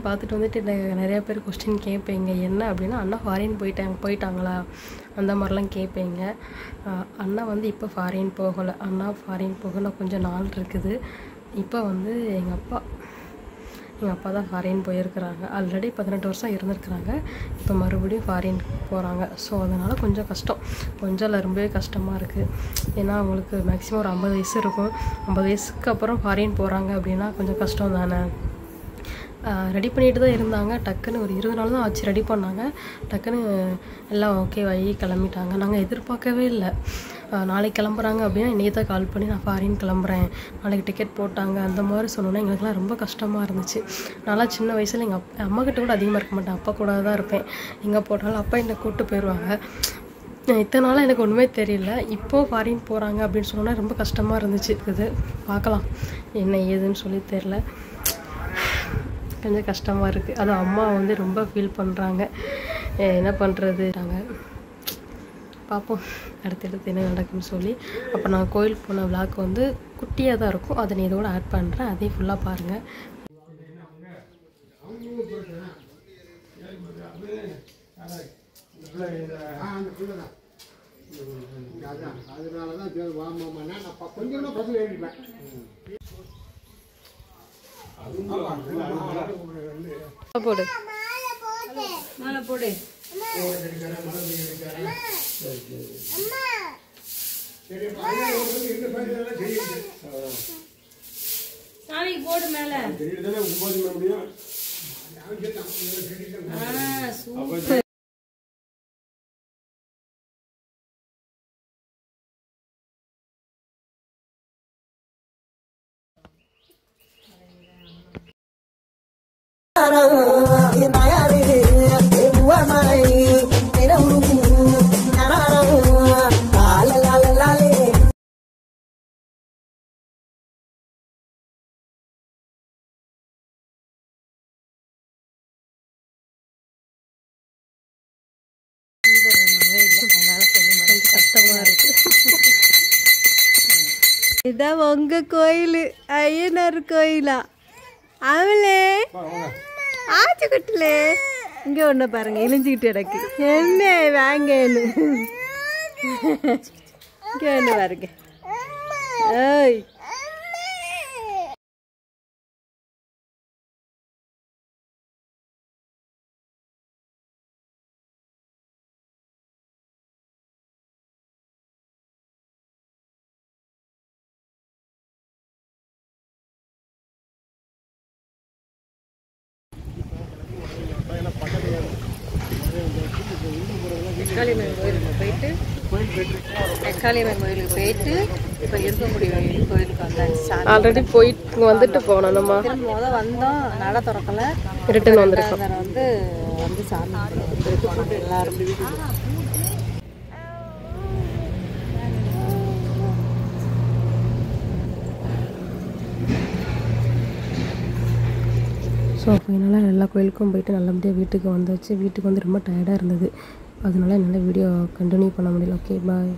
பார்த்துட்டு வந்துட்டு நிறையா பேர் கொஸ்டின் கேட்பீங்க. என்ன அப்படின்னா, அண்ணா ஃபாரின் போயிட்டாங்களா அந்த மாதிரிலாம் கேட்பீங்க. அண்ணா வந்து இப்போ ஃபாரின் போகலை. அண்ணா ஃபாரின் போகலை கொஞ்சம் நாள் இருக்குது. இப்போ வந்து எங்கள் அப்பா தான் ஃபாரின் போயிருக்கிறாங்க. ஆல்ரெடி 18 வருஷம் இருந்திருக்கிறாங்க. இப்போ மறுபடியும் ஃபாரின் போகிறாங்க. ஸோ அதனால் கொஞ்சம் கஷ்டம், கொஞ்சம் இல்லை ரொம்பவே கஷ்டமாக இருக்குது. ஏன்னா அவங்களுக்கு மேக்ஸிமம் ஒரு 50 வயசு இருக்கும். 50 வயசுக்கு அப்புறம் ஃபாரின் போகிறாங்க அப்படின்னா கொஞ்சம் கஷ்டம் தானே. ரெடி பண்ணிட்டு தான் இருந்தாங்க. டக்குன்னு ஒரு 20 நாள் தான் ஆச்சு ரெடி பண்ணாங்க. டக்குன்னு எல்லாம் ஓகேவாகி கிளம்பிட்டாங்க. நாங்கள் எதிர்பார்க்கவே இல்லை. நாளைக்கு கிளம்புறாங்க அப்படின்னா இன்றைக்கி தான் கால் பண்ணி நான் ஃபாரின் கிளம்புறேன், நாளைக்கு டிக்கெட் போட்டாங்க அந்த மாதிரி சொன்னோன்னா எங்களுக்குலாம் ரொம்ப கஷ்டமாக இருந்துச்சு. நல்லா சின்ன வயசில் எங்கள் அம்மாக்கிட்ட கூட அதிகமாக இருக்க மாட்டேன், அப்பா கூட தான் இருப்பேன். எங்கே போட்டாலும் அப்பா என்னை கூப்பிட்டு போயிடுவாங்க. இத்தனை நாளாக எனக்கு ஒன்றுமே தெரியல. இப்போது ஃபாரின் போகிறாங்க அப்படின்னு சொன்னோன்னா ரொம்ப கஷ்டமாக இருந்துச்சு. இருக்குது பார்க்கலாம் என்ன ஏதுன்னு சொல்லி தெரில. கொஞ்சம் கஷ்டமாக இருக்குது. அதுவும் அம்மா வந்து ரொம்ப ஃபீல் பண்ணுறாங்க. என்ன பண்ணுறது நாங்கள் பார்ப்போம் அடுத்தடுத்து என்ன நடக்குன்னு சொல்லி. அப்போ நான் கோயில் போன விளாக் வந்து குட்டியாக தான் இருக்கும். அதை நீ இதோட ஆட் பண்ணுறேன், அதையும் ஃபுல்லாக பாருங்கள். போடு மாலை போடு. சாமி போடு மேல. சூப்பர். இதான் உங்க கோயில், ஐயனார் கோயிலா? அவளே ஆச்சு குட்டிலே இங்க ஒண்ணு பாருங்க, இழிஞ்சுக்கிட்டு எனக்கு என்ன வாங்கன்னு இங்க ஒண்ணு பாருங்க. ஏய் எக்காளியம்மன் கோயிலுக்கு போயிட்டு இப்போ இருக்கக்கூடிய கோயிலுக்கு வந்தாச்சு. ஆல்ரெடி போயிட்டு வந்துட்டு போனோம். நம்ம முதல் வந்தோம், நட திறக்கலை, ரிட்டர்ன் வந்துருக்கோம். வந்து சாமி எல்லாரும் ஸோ ஃபைனலாக எல்லா கோயிலுக்கும் போயிட்டு நல்லபடியாக வீட்டுக்கு வந்தாச்சு. வீட்டுக்கு வந்து ரொம்ப டயர்டாக இருந்தது, அதனால என்னால் வீடியோ கண்டினியூ பண்ண முடியல. Okay bye.